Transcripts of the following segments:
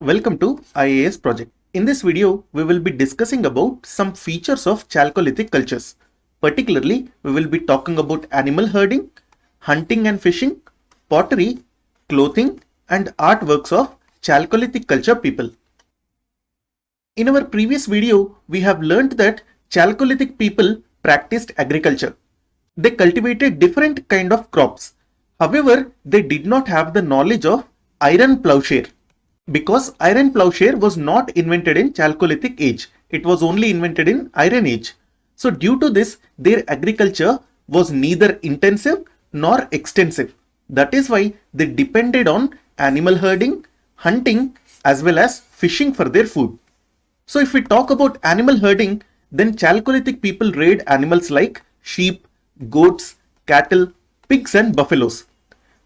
Welcome to IAS project. In this video, we will be discussing about some features of Chalcolithic cultures. Particularly, we will be talking about animal herding, hunting and fishing, pottery, clothing, and artworks of Chalcolithic culture people. In our previous video, we have learnt that Chalcolithic people practiced agriculture. They cultivated different kind of crops. However, they did not have the knowledge of iron plowshare. Because iron plowshare was not invented in Chalcolithic age. It was only invented in Iron Age. So due to this, their agriculture was neither intensive nor extensive. That is why they depended on animal herding, hunting as well as fishing for their food. So if we talk about animal herding, then Chalcolithic people reared animals like sheep, goats, cattle, pigs and buffaloes.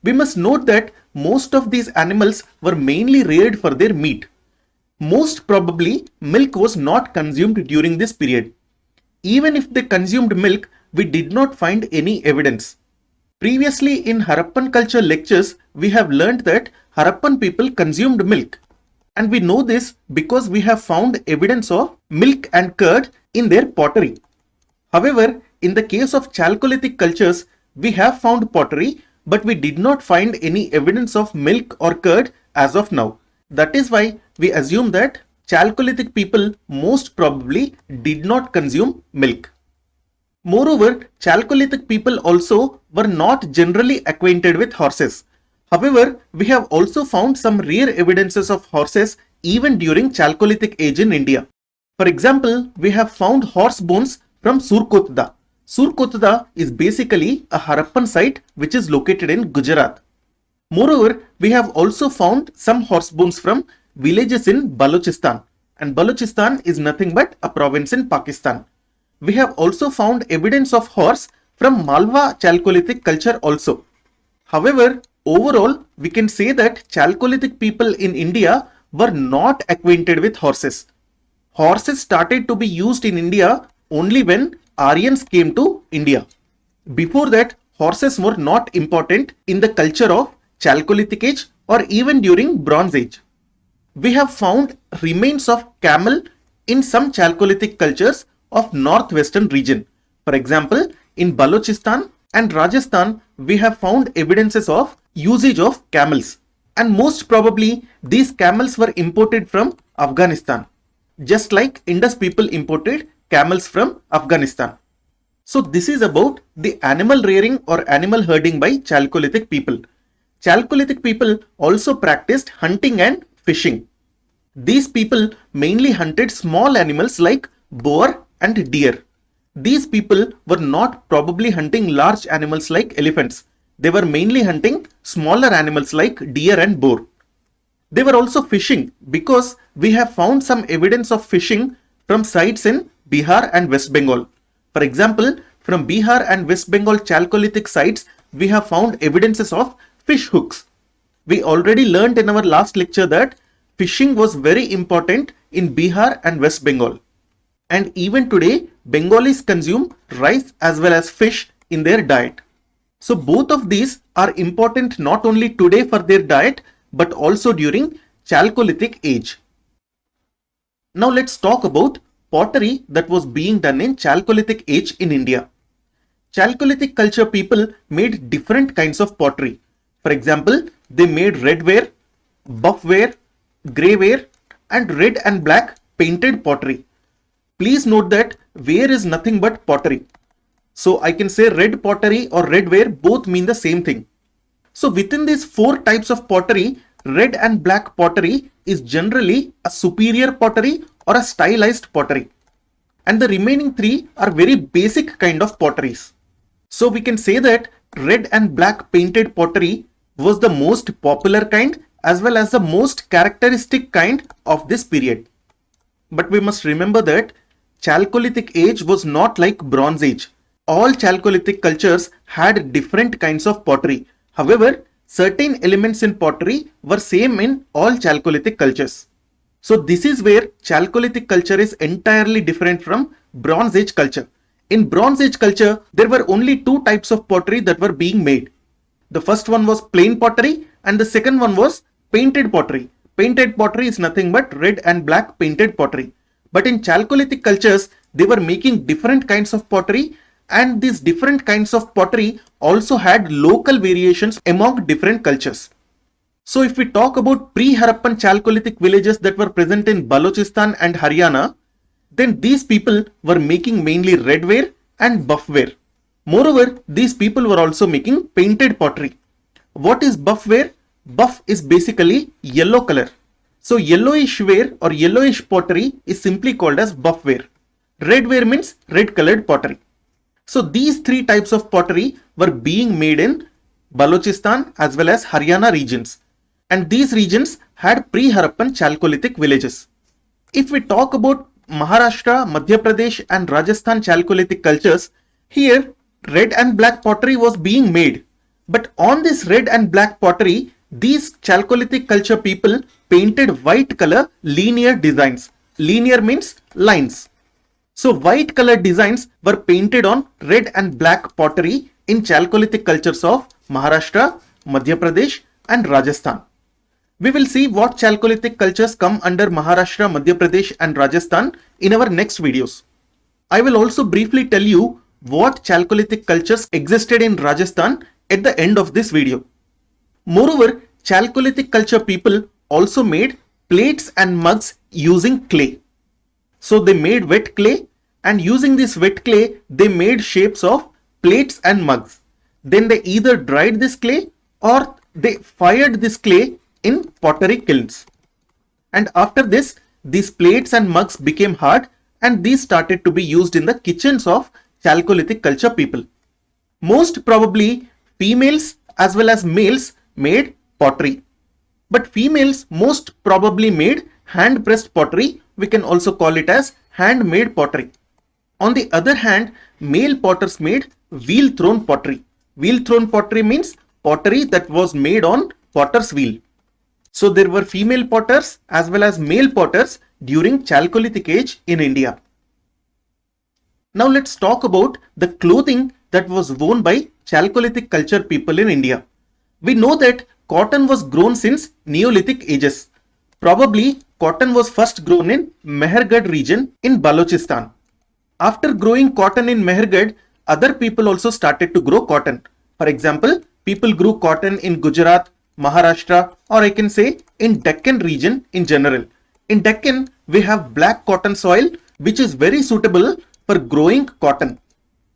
We must note that most of these animals were mainly reared for their meat. Most probably, milk was not consumed during this period. Even if they consumed milk, we did not find any evidence. Previously in Harappan culture lectures, we have learnt that Harappan people consumed milk. And we know this because we have found evidence of milk and curd in their pottery. However, in the case of Chalcolithic cultures, we have found pottery, but we did not find any evidence of milk or curd as of now. That is why we assume that Chalcolithic people most probably did not consume milk. Moreover, Chalcolithic people also were not generally acquainted with horses. However, we have also found some rare evidences of horses even during Chalcolithic age in India. For example, we have found horse bones from Surkotda. Surkotda is basically a Harappan site which is located in Gujarat. Moreover, we have also found some horse bones from villages in Balochistan, and Balochistan is nothing but a province in Pakistan. We have also found evidence of horse from Malwa Chalcolithic culture also. However, overall, we can say that Chalcolithic people in India were not acquainted with horses. Horses started to be used in India only when Aryans came to India. Before that, horses were not important in the culture of Chalcolithic age or even during Bronze Age. We have found remains of camel in some Chalcolithic cultures of northwestern region. For example, in Balochistan and Rajasthan, we have found evidences of usage of camels. And most probably, these camels were imported from Afghanistan, just like Indus people imported camels from Afghanistan. So this is about the animal rearing or animal herding by Chalcolithic people. Chalcolithic people also practiced hunting and fishing. These people mainly hunted small animals like boar and deer. These people were not probably hunting large animals like elephants. They were mainly hunting smaller animals like deer and boar. They were also fishing because we have found some evidence of fishing from sites in Bihar and West Bengal. For example, from Bihar and West Bengal Chalcolithic sites, we have found evidences of fish hooks. We already learned in our last lecture that fishing was very important in Bihar and West Bengal. And even today, Bengalis consume rice as well as fish in their diet. So both of these are important not only today for their diet, but also during Chalcolithic age. Now let's talk about pottery that was being done in Chalcolithic age in India. Chalcolithic culture people made different kinds of pottery. For example, they made red ware, buff ware, grey ware and red and black painted pottery. Please note that ware is nothing but pottery. So I can say red pottery or red ware both mean the same thing. So within these four types of pottery, red and black pottery is generally a superior pottery or a stylized pottery. And the remaining three are very basic kind of potteries. So we can say that red and black painted pottery was the most popular kind as well as the most characteristic kind of this period. But we must remember that Chalcolithic age was not like Bronze Age. All Chalcolithic cultures had different kinds of pottery. However, certain elements in pottery were same in all Chalcolithic cultures. So this is where Chalcolithic culture is entirely different from Bronze Age culture. In Bronze Age culture, there were only two types of pottery that were being made. The first one was plain pottery and the second one was painted pottery. Painted pottery is nothing but red and black painted pottery. But in Chalcolithic cultures, they were making different kinds of pottery, and these different kinds of pottery also had local variations among different cultures. So if we talk about pre-Harappan Chalcolithic villages that were present in Balochistan and Haryana, then these people were making mainly redware and buffware. Moreover, these people were also making painted pottery. What is buffware? Buff is basically yellow color. So yellowish ware or yellowish pottery is simply called as buffware. Redware means red colored pottery. So these three types of pottery were being made in Balochistan as well as Haryana regions. And these regions had pre-Harappan Chalcolithic villages. If we talk about Maharashtra, Madhya Pradesh and Rajasthan Chalcolithic cultures, here red and black pottery was being made. But on this red and black pottery, these Chalcolithic culture people painted white color linear designs. Linear means lines. So white color designs were painted on red and black pottery in Chalcolithic cultures of Maharashtra, Madhya Pradesh and Rajasthan. We will see what Chalcolithic cultures come under Maharashtra, Madhya Pradesh and Rajasthan in our next videos. I will also briefly tell you what Chalcolithic cultures existed in Rajasthan at the end of this video. Moreover, Chalcolithic culture people also made plates and mugs using clay. So they made wet clay, and using this wet clay, they made shapes of plates and mugs. Then they either dried this clay or they fired this clay in pottery kilns. And after this, these plates and mugs became hard, and these started to be used in the kitchens of Chalcolithic culture people. Most probably females as well as males made pottery. But females most probably made hand pressed pottery. We can also call it as handmade pottery. On the other hand, male potters made wheel thrown pottery. Wheel thrown pottery means pottery that was made on potter's wheel. So there were female potters as well as male potters during Chalcolithic Age in India. Now let's talk about the clothing that was worn by Chalcolithic culture people in India. We know that cotton was grown since Neolithic ages. Probably cotton was first grown in Mehergarh region in Balochistan. After growing cotton in Mehergarh, other people also started to grow cotton. For example, people grew cotton in Gujarat, Maharashtra, or I can say in Deccan region in general. In Deccan, we have black cotton soil which is very suitable for growing cotton.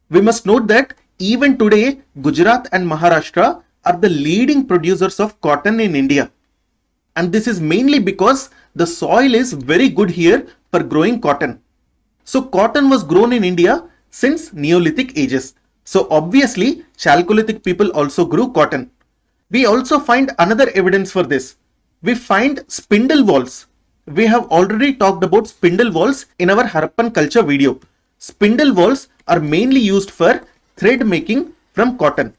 We must note that even today, Gujarat and Maharashtra are the leading producers of cotton in India. And this is mainly because the soil is very good here for growing cotton. So cotton was grown in India since Neolithic ages. So obviously, Chalcolithic people also grew cotton. We also find another evidence for this. We find spindle whorls. We have already talked about spindle whorls in our Harappan culture video. Spindle whorls are mainly used for thread making from cotton.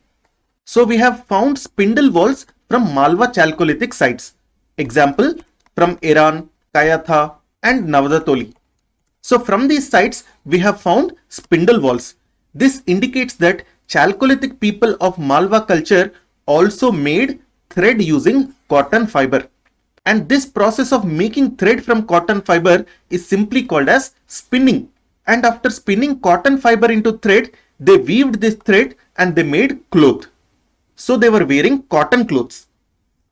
So we have found spindle whorls from Malwa Chalcolithic sites. Example from Iran, Kayatha and Navdatoli. So from these sites, we have found spindle whorls. This indicates that Chalcolithic people of Malwa culture also made thread using cotton fiber. And this process of making thread from cotton fiber is simply called as spinning. And after spinning cotton fiber into thread, they weaved this thread and they made cloth. So they were wearing cotton clothes.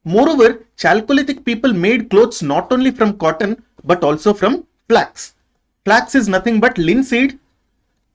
Moreover, Chalcolithic people made clothes not only from cotton but also from flax. Flax is nothing but linseed.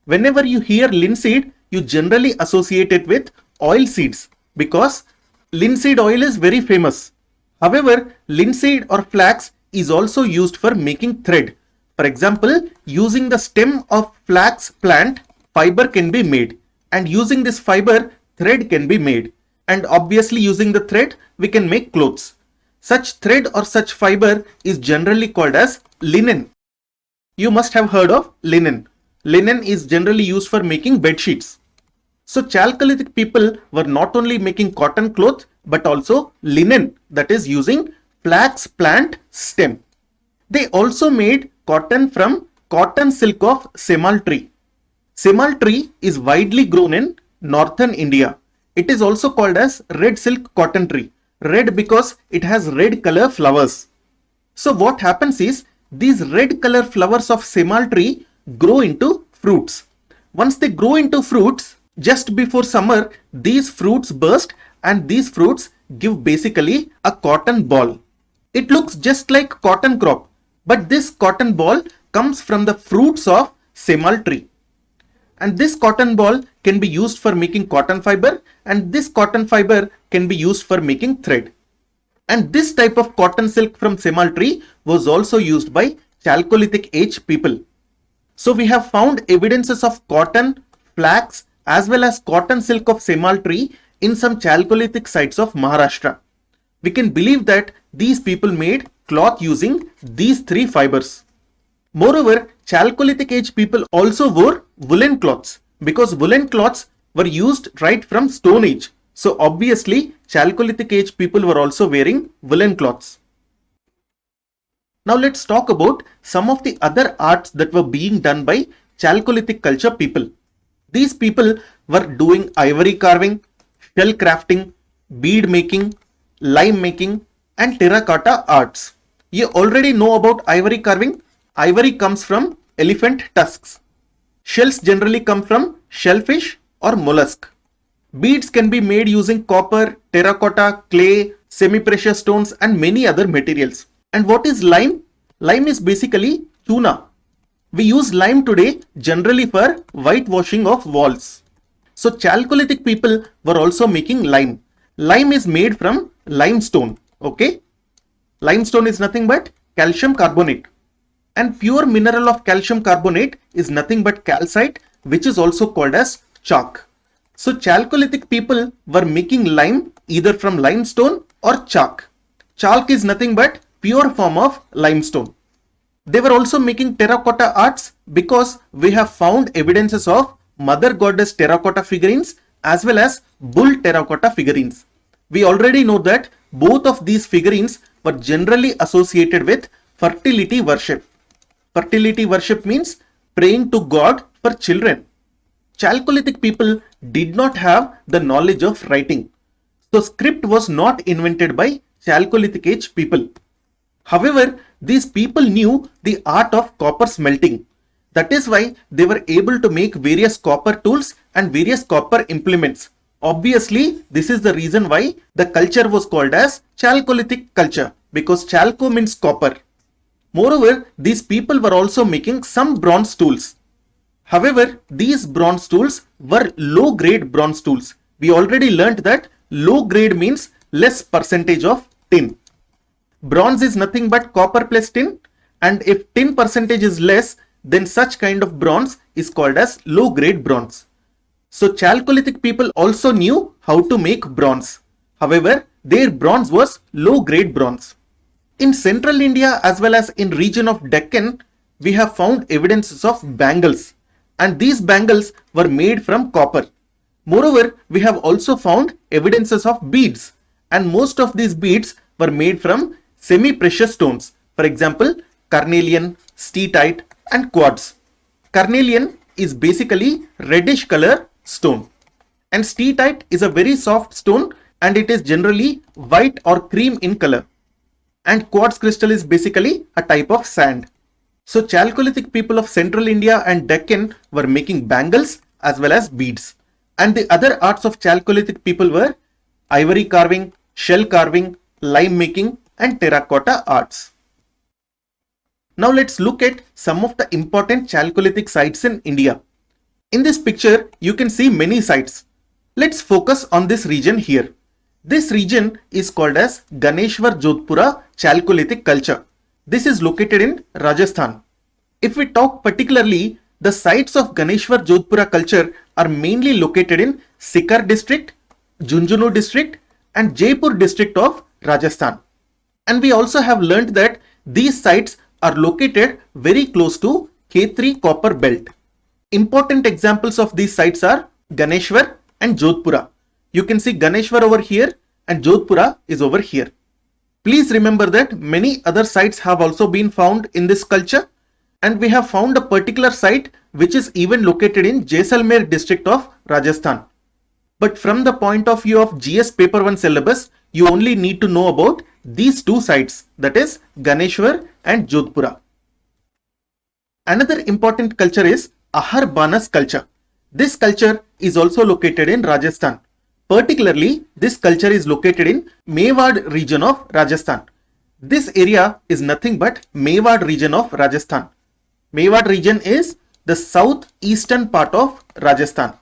Whenever you hear linseed, you generally associate it with oil seeds because linseed oil is very famous. However, linseed or flax is also used for making thread. For example, using the stem of flax plant, fiber can be made, and using this fiber, thread can be made. And obviously using the thread, we can make clothes. Such thread or such fiber is generally called as linen. You must have heard of linen. Linen is generally used for making bed sheets. So Chalcolithic people were not only making cotton cloth but also linen, that is using flax plant stem. They also made cotton from cotton silk of semal tree. Semal tree is widely grown in northern India. It is also called as red silk cotton tree. Red because it has red color flowers. So what happens is these red color flowers of semal tree grow into fruits. Once they grow into fruits, just before summer, these fruits burst and these fruits give basically a cotton ball. It looks just like cotton crop, but this cotton ball comes from the fruits of semal tree. And this cotton ball can be used for making cotton fiber, and this cotton fiber can be used for making thread. And this type of cotton silk from semal tree was also used by Chalcolithic Age people. So we have found evidences of cotton, flax as well as cotton silk of semal tree in some Chalcolithic sites of Maharashtra. We can believe that these people made cloth using these three fibers. Moreover, Chalcolithic Age people also wore woolen cloths because woolen cloths were used right from Stone Age. So obviously, Chalcolithic Age people were also wearing woolen cloths. Now let's talk about some of the other arts that were being done by Chalcolithic culture people. These people were doing ivory carving, shell crafting, bead making, lime making and terracotta arts. You already know about ivory carving. Ivory comes from elephant tusks. Shells generally come from shellfish or mollusk. Beads can be made using copper, terracotta, clay, semi-precious stones and many other materials. And what is lime? Lime is basically tuna. We use lime today generally for whitewashing of walls. So Chalcolithic people were also making lime. Lime is made from limestone. Okay? Limestone is nothing but calcium carbonate. And pure mineral of calcium carbonate is nothing but calcite, which is also called as chalk. So Chalcolithic people were making lime either from limestone or chalk. Chalk is nothing but pure form of limestone. They were also making terracotta arts because we have found evidences of mother goddess terracotta figurines as well as bull terracotta figurines. We already know that both of these figurines were generally associated with fertility worship. Fertility worship means praying to God for children. Chalcolithic people did not have the knowledge of writing. So script was not invented by Chalcolithic Age people. However, these people knew the art of copper smelting. That is why they were able to make various copper tools and various copper implements. Obviously, this is the reason why the culture was called as Chalcolithic culture, because chalco means copper. Moreover, these people were also making some bronze tools. However, these bronze tools were low-grade bronze tools. We already learnt that low-grade means less percentage of tin. Bronze is nothing but copper plus tin, and if tin percentage is less, then such kind of bronze is called as low-grade bronze. So Chalcolithic people also knew how to make bronze. However, their bronze was low-grade bronze. In central India as well as in region of Deccan, we have found evidences of bangles, and these bangles were made from copper. Moreover, we have also found evidences of beads, and most of these beads were made from semi-precious stones. For example, carnelian, steatite and quartz. Carnelian is basically reddish color stone, and steatite is a very soft stone and it is generally white or cream in color. And quartz crystal is basically a type of sand. So Chalcolithic people of central India and Deccan were making bangles as well as beads. And the other arts of Chalcolithic people were ivory carving, shell carving, lime making and terracotta arts. Now let's look at some of the important Chalcolithic sites in India. In this picture, you can see many sites. Let's focus on this region here. This region is called as Ganeshwar Jodhpura Chalcolithic culture. This is located in Rajasthan. If we talk particularly, the sites of Ganeshwar Jodhpura culture are mainly located in Sikar district, Jhunjhunu district and Jaipur district of Rajasthan. And we also have learnt that these sites are located very close to K3 copper belt. Important examples of these sites are Ganeshwar and Jodhpura. You can see Ganeshwar over here and Jodhpura is over here. Please remember that many other sites have also been found in this culture, and we have found a particular site which is even located in Jaisalmer district of Rajasthan. But from the point of view of GS paper 1 syllabus, you only need to know about these two sites, that is Ganeshwar and Jodhpura. Another important culture is Ahar Banas culture. This culture is also located in Rajasthan. Particularly, this culture is located in Mewad region of Rajasthan. This area is nothing but Mewad region of Rajasthan. Mewad region is the southeastern part of Rajasthan.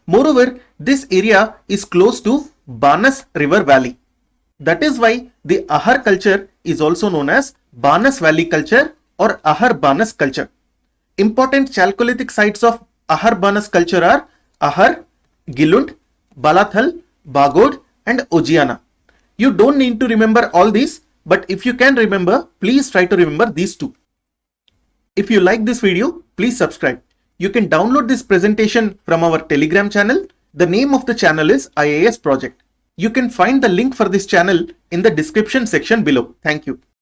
Moreover, this area is close to Banas river valley. That is why the Ahar culture is also known as Banas Valley culture or Ahar Banas culture. Important Chalcolithic sites of Ahar Banas culture are Ahar, Gilund, Balathal, Bagor and Ojiyana. You don't need to remember all these, but if you can remember, please try to remember these two. If you like this video, please subscribe. You can download this presentation from our Telegram channel. The name of the channel is IAS Project. You can find the link for this channel in the description section below. Thank you.